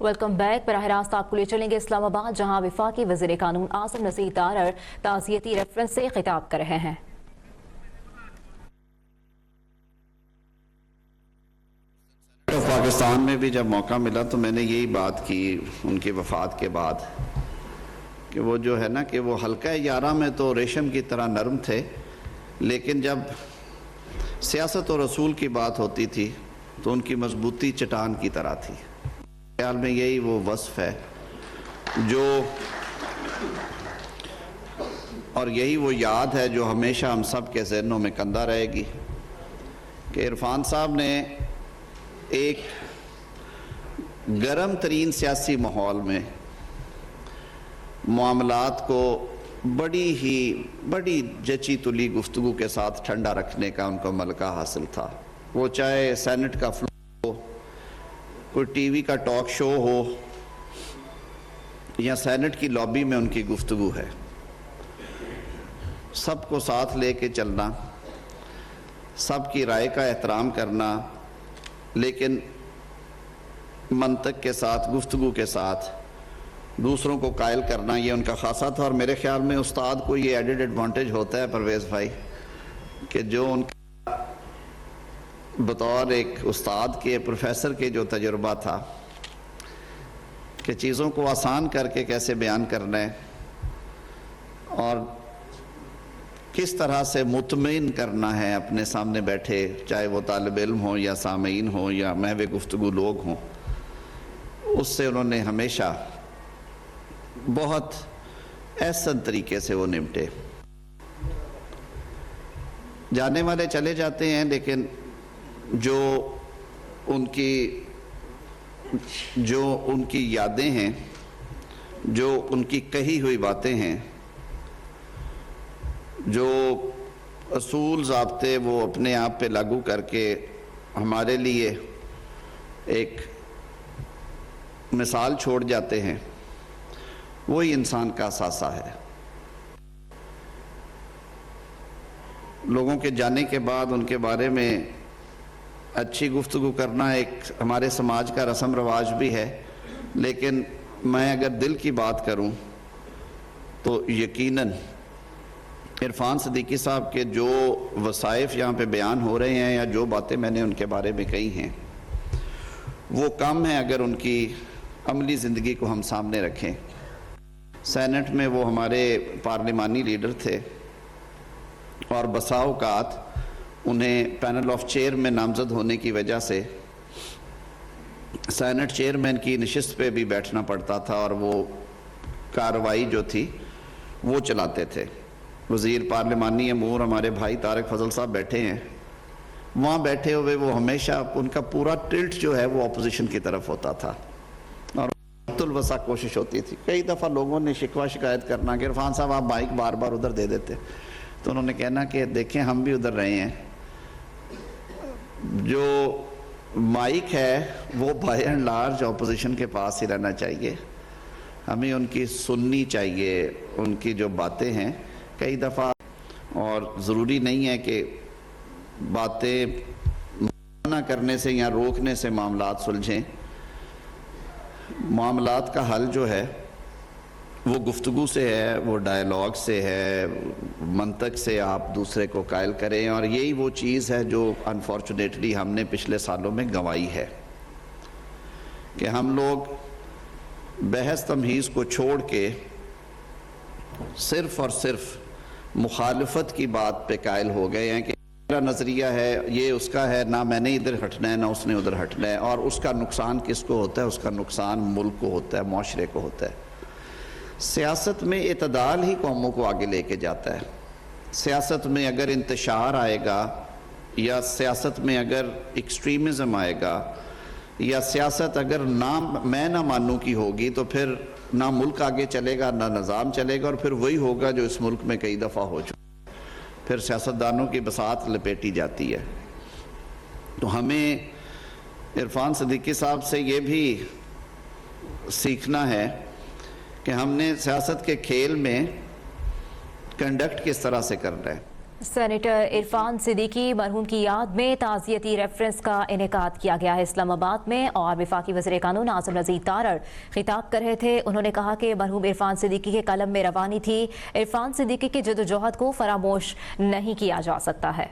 Welcome back. बराह रास्त आपको ले चलेंगे इस्लामाबाद, जहां वफाकी वज़ीर कानून आसिम नसीर तारड़ ताज़ियती रेफरेंस से खिताब कर रहे हैं। तो पाकिस्तान में भी जब मौका मिला तो मैंने यही बात की उनकी वफ़ात के बाद कि वो जो है ना कि वो हल्का यारा में तो रेशम की तरह नरम थे, लेकिन जब सियासत और रसूल की बात होती थी तो उनकी मजबूती चट्टान की तरह थी। ख्याल में यही वो वस्फ है जो, और यही वो याद है जो हमेशा हम सब के ज़हनों में कंधा रहेगी कि इरफान साहब ने एक गरम तरीन सियासी माहौल में मामलात को बड़ी जची तुली गुफ्तगू के साथ ठंडा रखने का उनको मलका हासिल था। वो चाहे सेनेट का फ्लो हो, कोई टीवी का टॉक शो हो, या सेनेट की लॉबी में उनकी गुफ्तगू है, सबको साथ लेके चलना, सबकी राय का एहतराम करना, लेकिन मंतक के साथ, गुफ्तगू के साथ दूसरों को कायल करना, ये उनका खासा था। और मेरे ख्याल में उस्ताद को ये एडेड एडवांटेज होता है परवेज़ भाई कि जो उनका बतौर एक उस्ताद के, प्रोफेसर के जो तजुर्बा था कि चीज़ों को आसान करके कैसे बयान करना है और किस तरह से मुतमईन करना है अपने सामने बैठे, चाहे वो तालिब इल्म हो या सामीन हो या महवे गुफ्तगू लोग हों, उससे उन्होंने हमेशा बहुत एहसन तरीके से वो निपटे। जाने वाले चले जाते हैं, लेकिन जो उनकी यादें हैं, जो उनकी कही हुई बातें हैं, जो असूल ज़ाब्ते वो अपने आप पे लागू करके हमारे लिए एक मिसाल छोड़ जाते हैं, वही इंसान का असासा है। लोगों के जाने के बाद उनके बारे में अच्छी गुफ्तगू करना एक हमारे समाज का रस्म रवाज भी है, लेकिन मैं अगर दिल की बात करूं तो यकीनन इरफान सिद्दीकी साहब के जो वसाइफ यहाँ पे बयान हो रहे हैं या जो बातें मैंने उनके बारे में कही हैं, वो कम है अगर उनकी अमली ज़िंदगी को हम सामने रखें। सेनेट में वो हमारे पार्लिमानी लीडर थे और बसा औकात उन्हें पैनल ऑफ चेयर में नामज़द होने की वजह से सेनेट चेयरमैन की नशिस्त पे भी बैठना पड़ता था और वो कार्रवाई जो थी वो चलाते थे। वज़ीर पार्लिमानी अमूर हमारे भाई तारिक फजल साहब बैठे हैं, वहाँ बैठे हुए वो हमेशा उनका पूरा टिल्ट जो है वो अपोजिशन की तरफ होता था और तुलवसा कोशिश होती थी। कई दफ़ा लोगों ने शिकवा शिकायत करना कि इरफान साहब आप माइक बार बार उधर दे देते, तो उन्होंने कहना कि देखें हम भी उधर रहे हैं, जो माइक है वो बाय एंड लार्ज अपोजिशन के पास ही रहना चाहिए, हमें उनकी सुननी चाहिए, उनकी जो बातें हैं कई दफ़ा, और ज़रूरी नहीं है कि बातें मना करने से या रोकने से मामलात सुलझें। मामलात का हल जो है वो गुफ्तगू से है, वो डायलॉग से है, मंतक से आप दूसरे को कायल करें, और यही वो चीज़ है जो अनफॉर्चुनेटली हमने पिछले सालों में गंवाई है कि हम लोग बहस तमहीज़ को छोड़ के सिर्फ़ और सिर्फ मुखालफत की बात पे कायल हो गए हैं कि मेरा नज़रिया है, ये उसका है, ना मैंने इधर हटना है ना उसने उधर हटना है, और उसका नुकसान किसको होता है? उसका नुकसान मुल्क को होता है, माशरे को होता है। सियासत में इतदाल ही कौमों को आगे लेके जाता है। सियासत में अगर इंतशार आएगा या सियासत में अगर एक्सट्रीमिज़म आएगा या सियासत अगर मैं ना मानूं की होगी, तो फिर ना मुल्क आगे चलेगा ना निज़ाम चलेगा, और फिर वही होगा जो इस मुल्क में कई दफ़ा हो चुका, फिर सियासतदानों की बसात लपेटी जाती है। तो हमें इरफान सिद्दीकी साहब से ये भी सीखना है कि हमने सियासत के खेल में कंडक्ट किस तरह से करना है। سینیٹر عرفان صدیقی مرحوم کی یاد میں تعزیتی ریفرنس کا انعقاد کیا گیا ہے اسلام آباد میں، اور وفاقی وزیر قانون اعظم نذیر تارڑ خطاب کر رہے تھے۔ انہوں نے کہا کہ مرحوم عرفان صدیقی کے قلم میں روانی تھی، عرفان صدیقی کی جدوجہد کو فراموش نہیں کیا جا سکتا ہے۔